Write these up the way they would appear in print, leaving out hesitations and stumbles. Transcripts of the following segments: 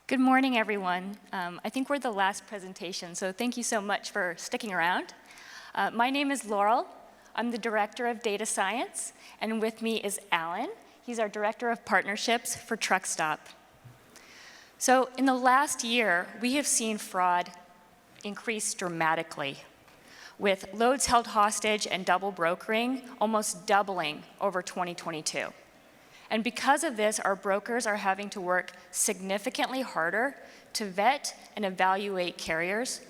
Good morning, everyone. I think we're the last presentation, so thank you so much for sticking around. My name is Laurel. I'm the Director of Data Science, and with me is Alan. He's our Director of Partnerships for Truckstop. So in the last year, we have seen fraud increase dramatically, with loads held hostage and double brokering almost doubling over 2022. And because of this, our brokers are having to work significantly harder to vet and evaluate carriers,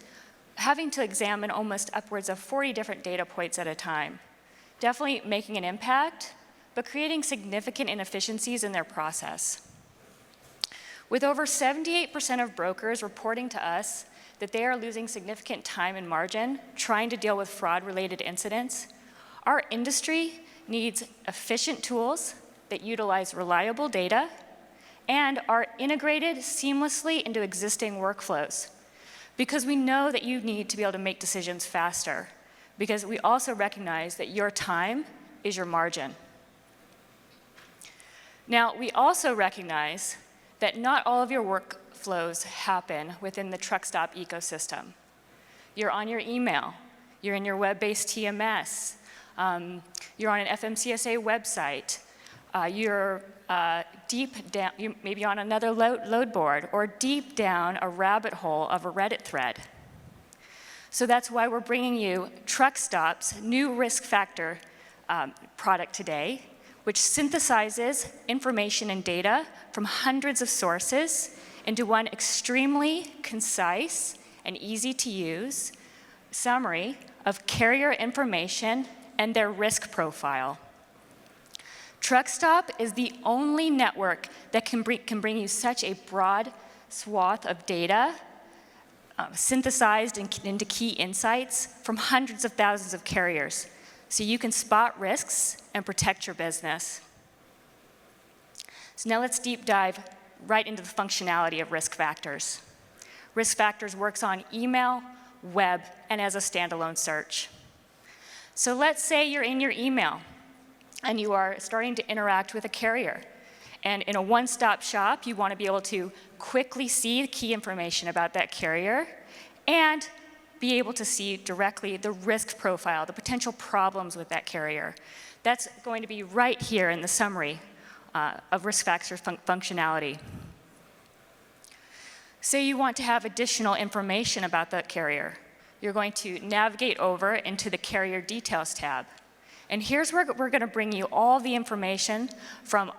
having to examine almost upwards of 40 different data points at a time. Definitely making an impact, but creating significant inefficiencies in their process. With over 78% of brokers reporting to us that they are losing significant time and margin trying to deal with fraud-related incidents, our industry needs efficient tools that utilize reliable data and are integrated seamlessly into existing workflows. Because we know that you need to be able to make decisions faster, because we also recognize that your time is your margin. Now, we also recognize that not all of your workflows happen within the Truckstop ecosystem. You're on your email, you're in your web-based TMS, you're on an FMCSA website, you're deep down, you may be on another load board, or deep down a rabbit hole of a Reddit thread. So that's why we're bringing you Truckstop's new risk factor product today, which synthesizes information and data from hundreds of sources into one extremely concise and easy to use summary of carrier information and their risk profile. Truckstop is the only network that can bring you such a broad swath of data synthesized into key insights from hundreds of thousands of carriers, so you can spot risks and protect your business. So now let's deep dive right into the functionality of Risk Factors. Risk Factors works on email, web, and as a standalone search. So let's say you're in your email and you are starting to interact with a carrier. And in a one-stop shop, you want to be able to quickly see the key information about that carrier and be able to see directly the risk profile, the potential problems with that carrier. That's going to be right here in the summary of Risk Factors functionality. Say you want to have additional information about that carrier. You're going to navigate over into the Carrier Details tab. And here's where we're going to bring you all the information from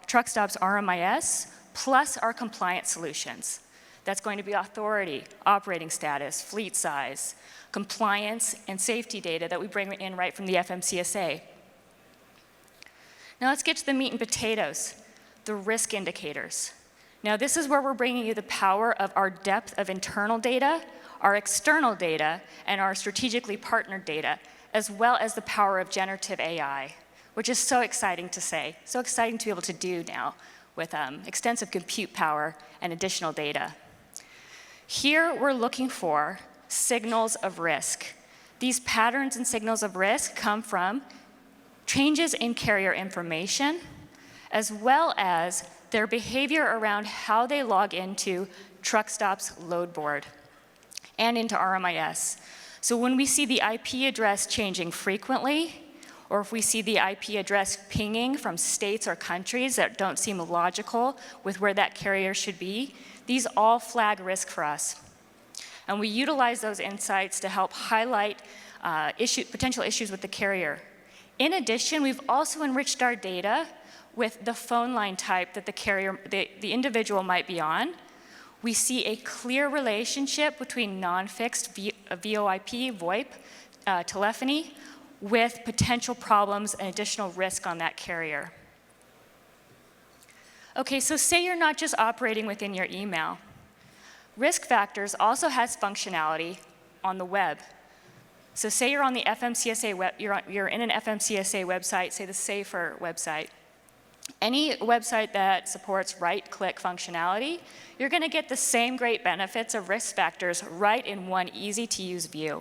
Truckstop's RMIS plus our compliance solutions. That's going to be authority, operating status, fleet size, compliance, and safety data that we bring in right from the FMCSA. Now let's get to the meat and potatoes, the risk indicators. Now this is where we're bringing you the power of our depth of internal data, our external data, and our strategically partnered data, as well as the power of generative AI, which is so exciting to say, so exciting to be able to do now with extensive compute power and additional data. Here we're looking for signals of risk. These patterns and signals of risk come from changes in carrier information, as well as their behavior around how they log into Truckstop's load board and into RMIS. So when we see the IP address changing frequently, or if we see the IP address pinging from states or countries that don't seem logical with where that carrier should be, these all flag risk for us. And we utilize those insights to help highlight potential issues with the carrier. In addition, we've also enriched our data with the phone line type that the individual might be on. We see a clear relationship between non-fixed VoIP, VoIP, telephony, with potential problems and additional risk on that carrier. Okay, so say you're not just operating within your email. Risk Factors also has functionality on the web. So say you're on the FMCSA you're in an FMCSA website, say the SAFER website. Any website that supports right-click functionality, you're going to get the same great benefits of Risk Factors right in one easy-to-use we're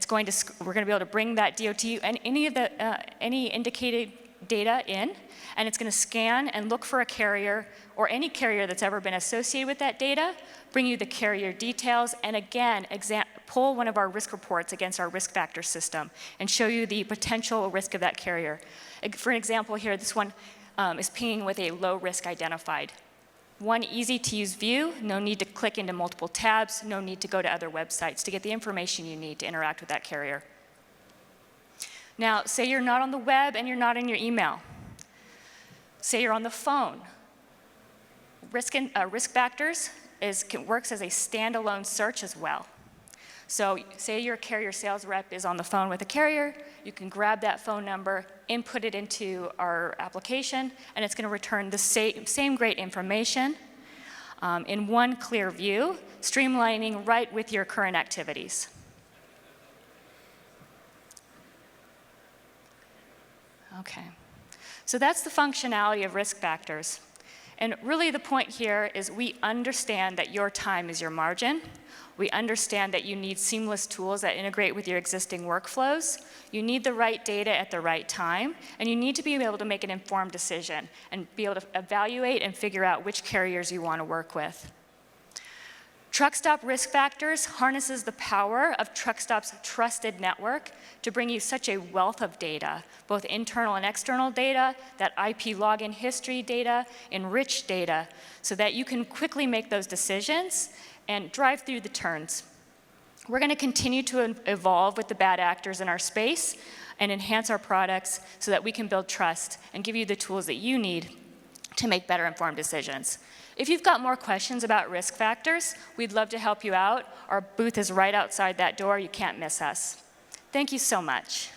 going to be able to bring that DOT and any indicated data in, and it's going to scan and look for a carrier or any carrier that's ever been associated with that data, bring you the carrier details, and again, pull one of our risk reports against our risk factor system and show you the potential risk of that carrier. For an example here, this one is pinging with a low risk identified. One easy-to-use view, no need to click into multiple tabs, no need to go to other websites to get the information you need to interact with that carrier. Now, say you're not on the web and you're not in your email. Say you're on the phone. Risk factors works as a standalone search as well. So say your carrier sales rep is on the phone with a carrier, you can grab that phone number, input it into our application, and it's going to return the same great information in one clear view, streamlining right with your current activities. Okay, so that's the functionality of risk factors. And really the point here is we understand that your time is your margin. We understand that you need seamless tools that integrate with your existing workflows. You need the right data at the right time, and you need to be able to make an informed decision and be able to evaluate and figure out which carriers you want to work with. Truckstop Risk Factors harnesses the power of Truckstop's trusted network to bring you such a wealth of data, both internal and external data, that IP login history data, enriched data, so that you can quickly make those decisions and drive through the turns. We're going to continue to evolve with the bad actors in our space and enhance our products so that we can build trust and give you the tools that you need to make better informed decisions. If you've got more questions about risk factors, we'd love to help you out. Our booth is right outside that door. You can't miss us. Thank you so much.